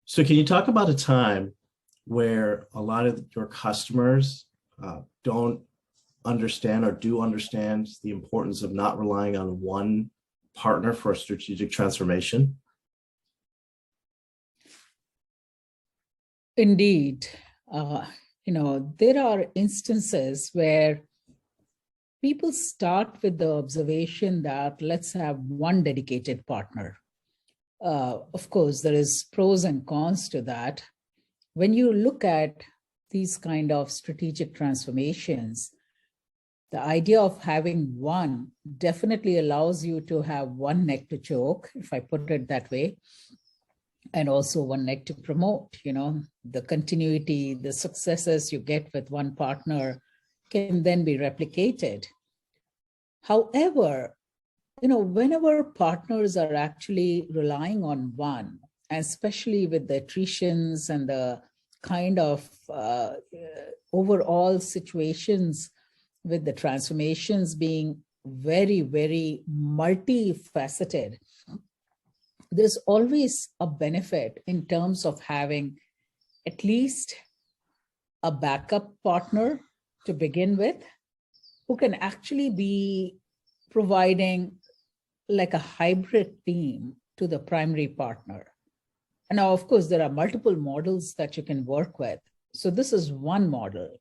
So can you talk about a time where a lot of your customers don't understand or do understand the importance of not relying on one partner for a strategic transformation? Indeed. Uh, there are instances where people start with the observation that let's have one dedicated partner. Of course, there is pros and cons to that. When you look at these kind of strategic transformations, the idea of having one definitely allows you to have one neck to choke, if I put it that way, and also one neck to promote. The continuity, the successes you get with one partner can then be replicated. However, whenever partners are actually relying on one, especially with the attritions and the kind of overall situations with the transformations being very, very multifaceted, there's always a benefit in terms of having at least a backup partner to begin with, who can actually be providing like a hybrid team to the primary partner. And now, of course, there are multiple models that you can work with. So this is one model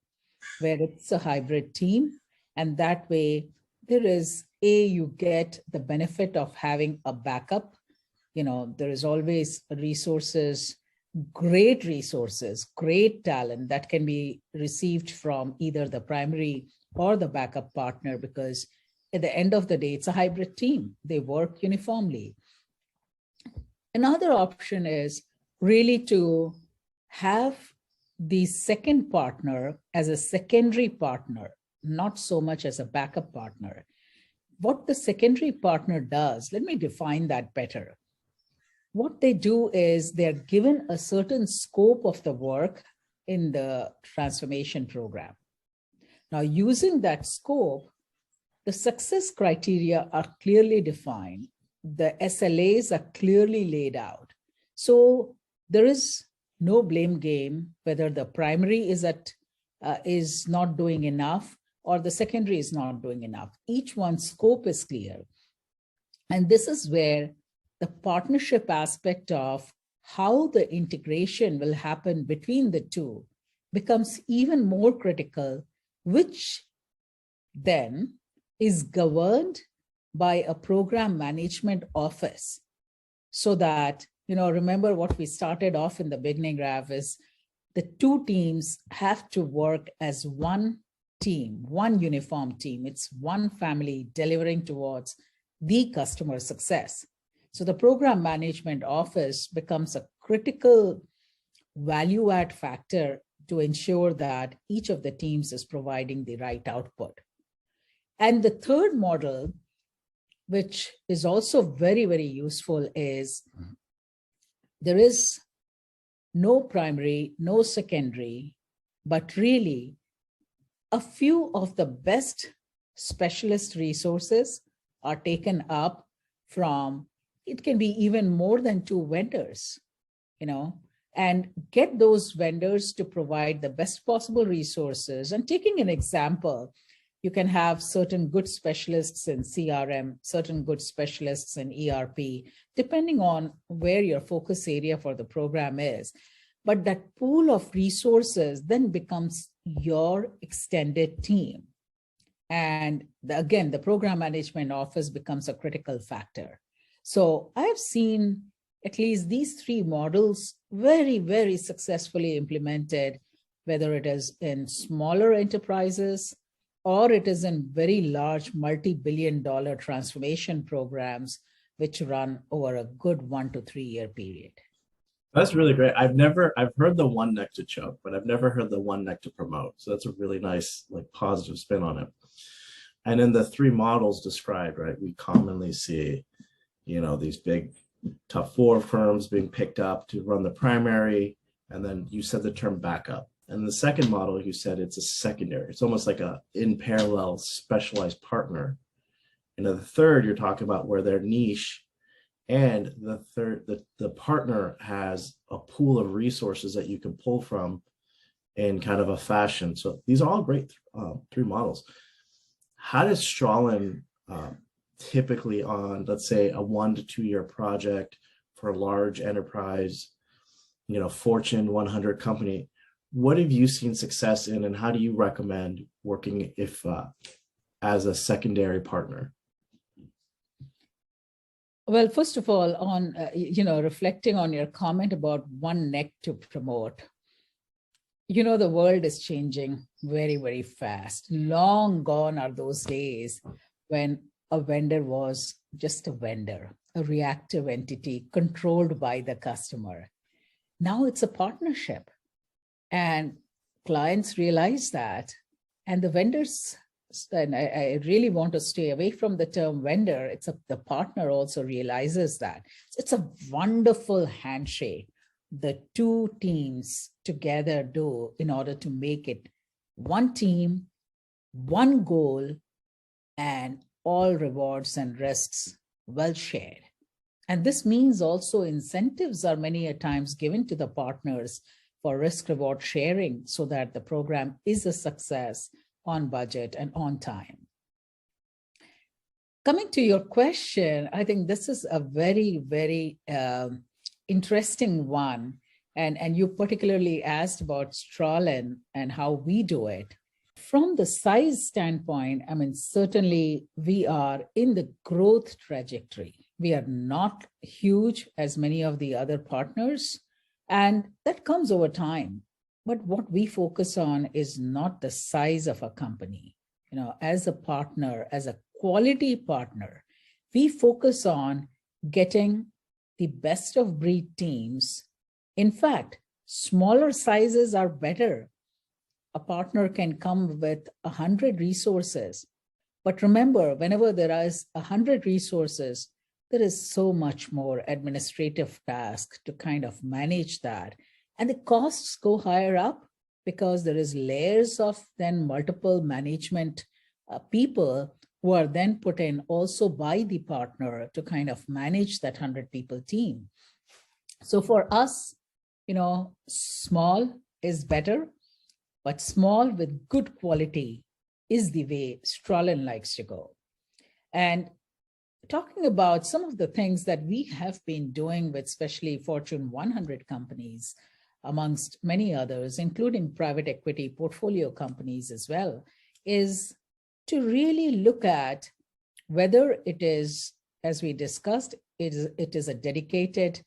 where it's a hybrid team. And that way you get the benefit of having a backup. There is always resources, great talent that can be received from either the primary or the backup partner, because at the end of the day, it's a hybrid team. They work uniformly. Another option is really to have the second partner as a secondary partner, not so much as a backup partner. What the secondary partner does, let me define that better. What they do is they're given a certain scope of the work in the transformation program. Now, using that scope, the success criteria are clearly defined. The SLAs are clearly laid out. So there is no blame game whether the primary is not doing enough or the secondary is not doing enough. Each one's scope is clear. And this is where the partnership aspect of how the integration will happen between the two becomes even more critical, which then is governed by a program management office. So that, remember what we started off in the beginning, Rav, is the two teams have to work as one team, one uniform team. It's one family delivering towards the customer success. So the program management office becomes a critical value add factor to ensure that each of the teams is providing the right output. And the third model, which is also very, very useful, is there is no primary, no secondary, but really a few of the best specialist resources are taken up from, it can be even more than two vendors, and get those vendors to provide the best possible resources. And taking an example, you can have certain good specialists in CRM, certain good specialists in ERP, depending on where your focus area for the program is. But that pool of resources then becomes your extended team. And again, the program management office becomes a critical factor. So I've seen at least these three models very, very successfully implemented, whether it is in smaller enterprises or it is in very large multi-billion-dollar transformation programs, which run over a good 1 to 3 year period. That's really great. I've heard the one neck to choke, but I've never heard the one neck to promote. So that's a really nice, positive spin on it. And in the three models described, right, we commonly see, these big top four firms being picked up to run the primary. And then you said the term backup. And the second model, you said it's a secondary. It's almost like a in parallel specialized partner. And the third, you're talking about where their niche And the third, the partner has a pool of resources that you can pull from in kind of a fashion. So these are all great three models. How does Straulen typically on, let's say, a 1 to 2 year project for a large enterprise, Fortune 100 company, what have you seen success in, and how do you recommend working if as a secondary partner? Well, first of all, on reflecting on your comment about one neck to promote, the world is changing very, very fast. Long gone are those days when a vendor was just a vendor, a reactive entity controlled by the customer. Now it's a partnership, and clients realize that, and the vendors, and I really want to stay away from the term vendor. The partner also realizes that. It's a wonderful handshake the two teams together do in order to make it one team, one goal, and all rewards and risks well shared. And this means also incentives are many a times given to the partners for risk reward sharing so that the program is a success on budget and on time. Coming to your question, I think this is a very, very interesting one. And you particularly asked about Straulen and how we do it. From the size standpoint, I mean, certainly we are in the growth trajectory. We are not huge as many of the other partners, and that comes over time. But what we focus on is not the size of a company. As a partner, as a quality partner, we focus on getting the best of breed teams. In fact, smaller sizes are better. A partner can come with 100 resources. But remember, whenever there is 100 resources, there is so much more administrative task to kind of manage that. And the costs go higher up because there is layers of then multiple management people who are then put in also by the partner to kind of manage that 100 people team. So for us, small is better, but small with good quality is the way Straulen likes to go. And talking about some of the things that we have been doing with especially Fortune 100 companies, amongst many others, including private equity portfolio companies as well, is to really look at whether it is, as we discussed, it is a dedicated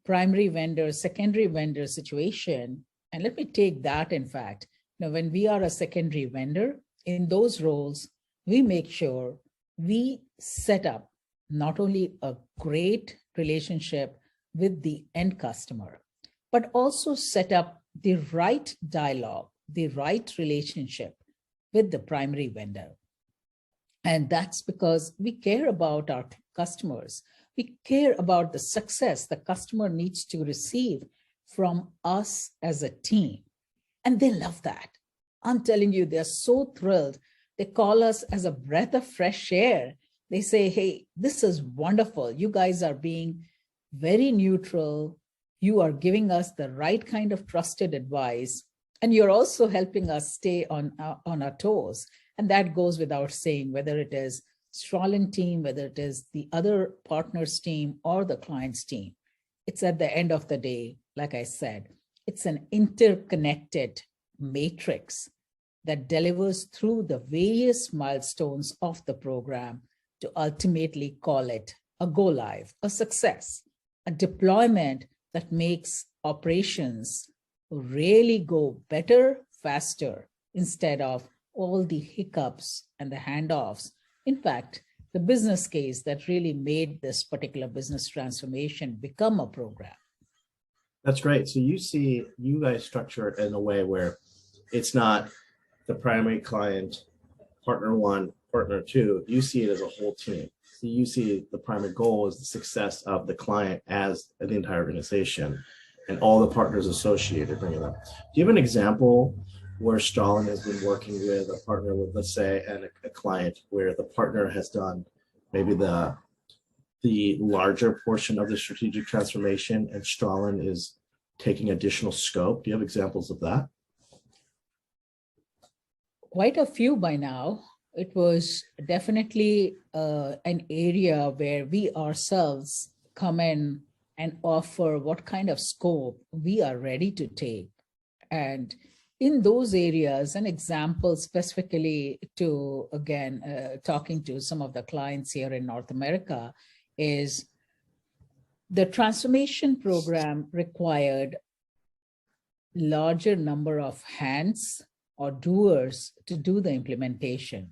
primary vendor, secondary vendor situation. And let me take that, in fact, when we are a secondary vendor, in those roles, we make sure we set up not only a great relationship with the end customer, but also set up the right dialogue, the right relationship with the primary vendor. And that's because we care about our customers. We care about the success the customer needs to receive from us as a team. And they love that. I'm telling you, they're so thrilled. They call us as a breath of fresh air. They say, hey, this is wonderful. You guys are being very neutral. You are giving us the right kind of trusted advice. And you're also helping us stay on our toes. And that goes without saying, whether it is Straulen team, whether it is the other partners team or the client's team. It's at the end of the day, like I said, it's an interconnected matrix that delivers through the various milestones of the program to ultimately call it a go live, a success, a deployment that makes operations really go better, faster, instead of all the hiccups and the handoffs. In fact, the business case that really made this particular business transformation become a program. That's great. So you guys structure it in a way where it's not the primary client, partner one, partner two. You see it as a whole team. So you see the primary goal is the success of the client as the entire organization and all the partners associated bringing them. Do you have an example where Straulen has been working with a partner with, let's say, and a client where the partner has done maybe the the larger portion of the strategic transformation and Strahlen is taking additional scope? Do you have examples of that? Quite a few by now. It was definitely an area where we ourselves come in and offer what kind of scope we are ready to take. And in those areas, an example specifically to, again, talking to some of the clients here in North America, is the transformation program required larger number of hands or doers to do the implementation.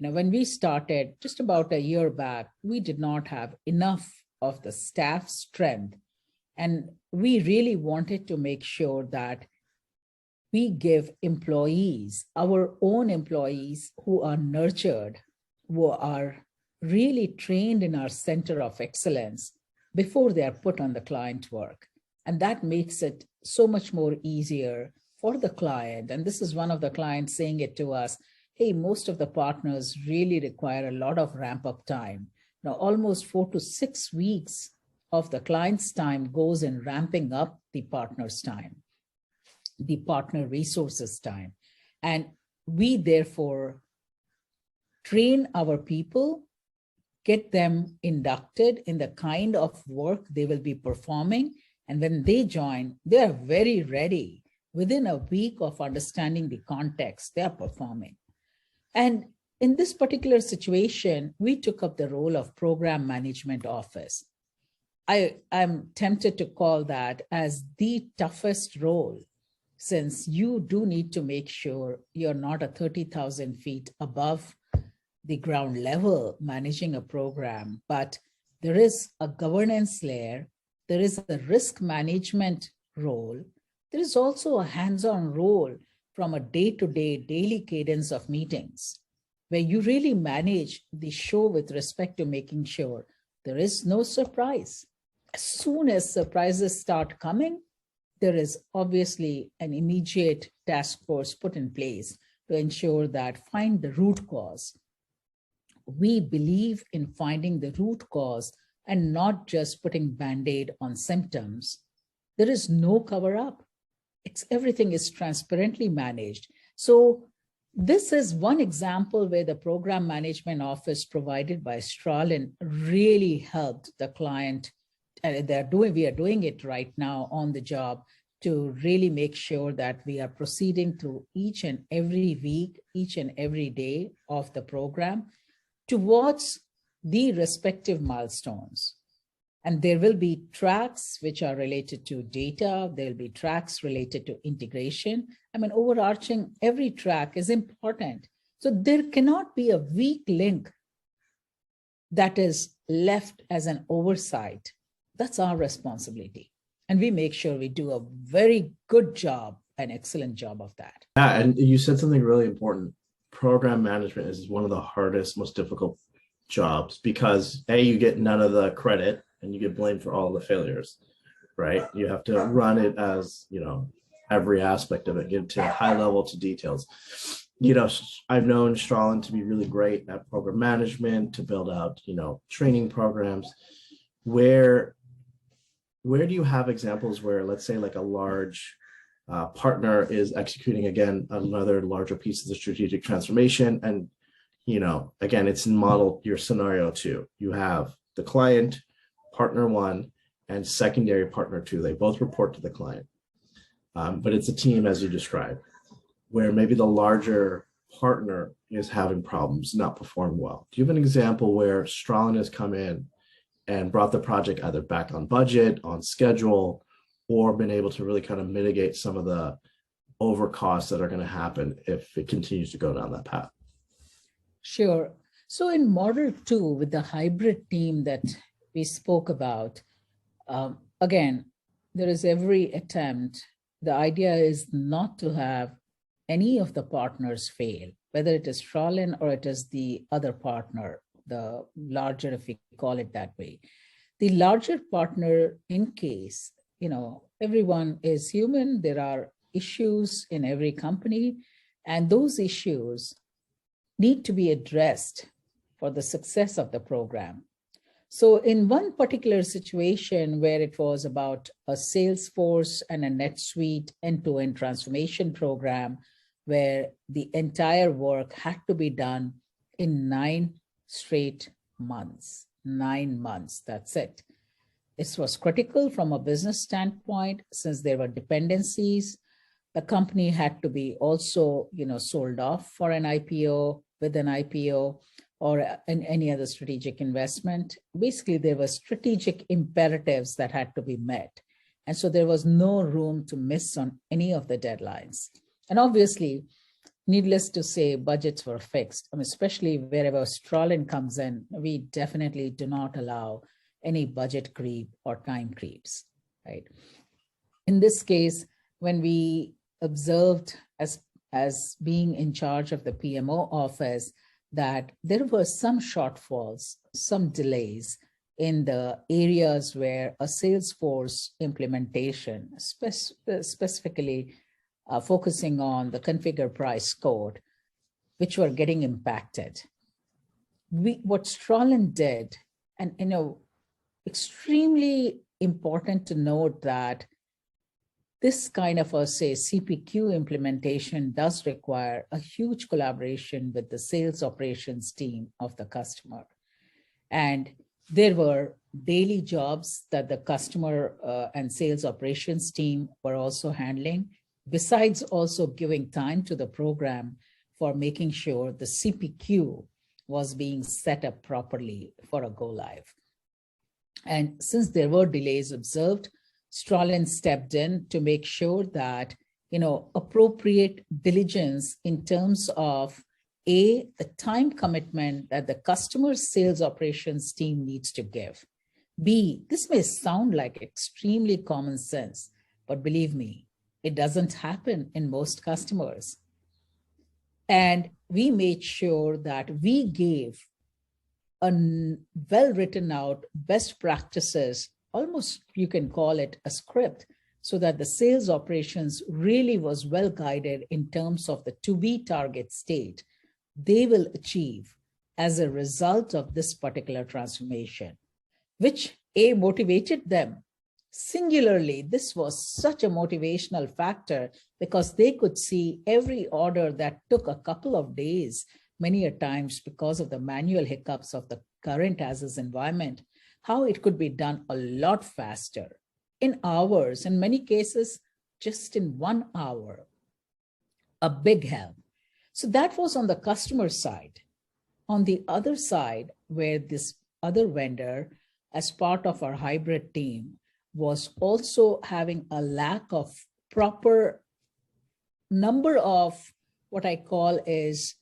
Now, when we started just about a year back, we did not have enough of the staff strength. And we really wanted to make sure that we give employees, our own employees who are nurtured, who are really trained in our center of excellence before they are put on the client work. And that makes it so much more easier for the client. And this is one of the clients saying it to us, hey, most of the partners really require a lot of ramp up time. Now, almost 4 to 6 weeks of the client's time goes in ramping up the partner's time, the partner resources time. And we therefore train our people, get them inducted in the kind of work they will be performing. And when they join, they are very ready. Within a week of understanding the context, they are performing. And in this particular situation, we took up the role of program management office. I'm tempted to call that as the toughest role, since you do need to make sure you're not at 30,000 feet above the ground level managing a program, but there is a governance layer, there is a risk management role, there is also a hands-on role from a day-to-day daily cadence of meetings, where you really manage the show with respect to making sure there is no surprise. As soon as surprises start coming, there is obviously an immediate task force put in place to ensure that find the root cause. We believe in finding the root cause and not just putting Band-Aid on symptoms. There is no cover up. Everything is transparently managed. So this is one example where the program management office provided by Strahlen really helped the client. We are doing it right now on the job to really make sure that we are proceeding through each and every week, each and every day of the program towards the respective milestones. And there will be tracks which are related to data. There will be tracks related to integration. I mean, overarching, every track is important. So there cannot be a weak link that is left as an oversight. That's our responsibility. And we make sure we do a very good job, an excellent job of that. Yeah, and you said something really important. Program management is one of the hardest, most difficult jobs because A, you get none of the credit and you get blamed for all the failures, right? You have to run it as, every aspect of it, get to high level to details. I've known Strahlen to be really great at program management, to build out, training programs. Where do you have examples where, let's say, like a large partner is executing, again, another larger piece of the strategic transformation, and again, it's modeled your scenario two. You have the client, partner one, and secondary partner two. They both report to the client, but it's a team, as you described, where maybe the larger partner is having problems, not performing well. Do you have an example where Strahlen has come in and brought the project either back on budget, on schedule, or been able to really kind of mitigate some of the overcosts that are going to happen if it continues to go down that path? Sure. So in model 2, with the hybrid team that we spoke about, again, there is every attempt. The idea is not to have any of the partners fail, whether it is Strahlen or it is the other partner, the larger, if we call it that way. The larger partner, in case, everyone is human, there are issues in every company, and those issues need to be addressed for the success of the program. So in one particular situation where it was about a Salesforce and a NetSuite end-to-end transformation program, where the entire work had to be done in 9 straight months, 9 months, that's it. This was critical from a business standpoint, since there were dependencies. The company had to be also, sold off for an IPO, with an IPO, or in any other strategic investment. Basically, there were strategic imperatives that had to be met. And so there was no room to miss on any of the deadlines. And obviously, needless to say, budgets were fixed. Especially wherever Strolin comes in, we definitely do not allow any budget creep or time creeps, right? In this case, when we observed as being in charge of the PMO office, that there were some shortfalls, some delays in the areas where a Salesforce implementation, specifically focusing on the configure price code, which were getting impacted. What Strolin did, and extremely important to note that this kind of CPQ implementation does require a huge collaboration with the sales operations team of the customer. And there were daily jobs that the customer and sales operations team were also handling, besides also giving time to the program for making sure the CPQ was being set up properly for a go live. And since there were delays observed, Strolin stepped in to make sure that, appropriate diligence in terms of the time commitment that the customer's sales operations team needs to give. B, this may sound like extremely common sense, but believe me, it doesn't happen in most customers. And we made sure that we gave a well-written out best practices, almost you can call it a script, so that the sales operations really was well guided in terms of the to-be target state they will achieve as a result of this particular transformation, which motivated them. Singularly, this was such a motivational factor because they could see every order that took a couple of days, many a times because of the manual hiccups of the current as-is environment, how it could be done a lot faster, in hours, in many cases, just in 1 hour. A big help. So that was on the customer side. On the other side, where this other vendor, as part of our hybrid team, was also having a lack of proper number of what I call is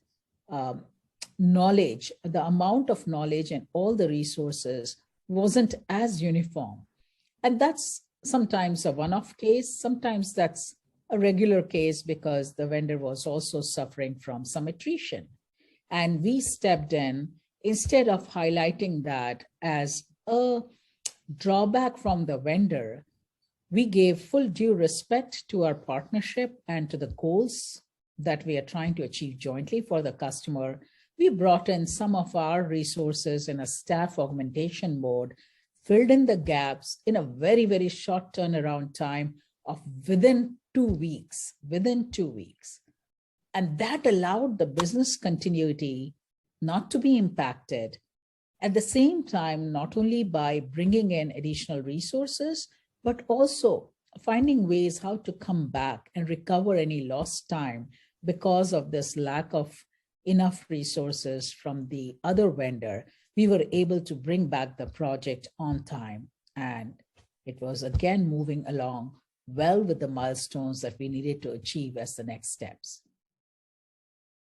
knowledge. The amount of knowledge and all the resources wasn't as uniform. And that's sometimes a one-off case. Sometimes that's a regular case because the vendor was also suffering from some attrition. And we stepped in, instead of highlighting that as a drawback from the vendor, we gave full due respect to our partnership and to the goals that we are trying to achieve jointly for the customer. We brought in some of our resources in a staff augmentation mode, filled in the gaps in a very, very short turnaround time of within 2 weeks, And that allowed the business continuity not to be impacted. At the same time, not only by bringing in additional resources, but also finding ways how to come back and recover any lost time because of this lack of enough resources from the other vendor. We were able to bring back the project on time, and it was again moving along well with the milestones that we needed to achieve as the next steps.